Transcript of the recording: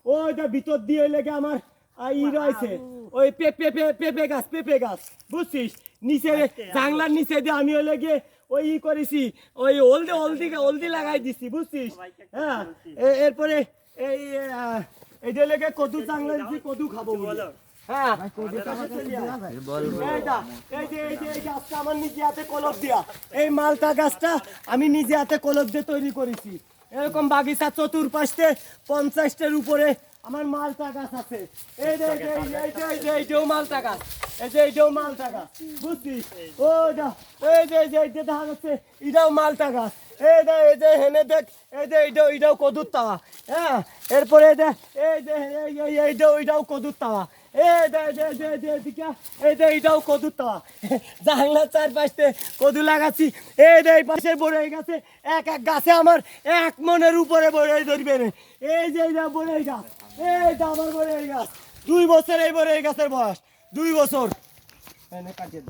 ওইটা ভিতর দিয়ে লেগে আমার ই রয়েছে ওই পেঁপে গাছ বুঝছিস নিচে জাংলার নিচে দিয়ে আমি ওই লেগে ওই ই করেছি ওই হলদি লাগাই দিছি বুঝছিস হ্যাঁ এরপরে এই যে লেগে কদু জাংলা দিছি কদু খাবো বলে হ্যাঁ আমার নিজে হাতে কলপ দিয়া এই মালটা গাছটা আমি নিজে হাতে কলপ দিয়ে তৈরি করেছি এরকম বাগিচা চতুর্পাশে 50টার উপরে আমার মালটা গাছ আছে এইটাও মালটা গাছ এইটাও মালটা গাছ বুঝছিস ওইটা এই যে দেখা যাচ্ছে এটাও মালটা গাছ এই যে হেনে দেখ এইটাও কদুর তাওয়া হ্যাঁ এরপরে দেখ এইটাও কদুর তাওয়া এইটাও কদুর তাওয়া জানলার চারপাশে কদু লাগাচ্ছি এই পাশে বড়ই গাছে এক গাছে আমার 1 মনের উপরে বড়ই ধরবে না এই যে বড়ই গাছ এইটা আমার বড়ই গাছ 2 বছর এই বড়ই গাছের বয়স 2 বছর কাটিয়ে দে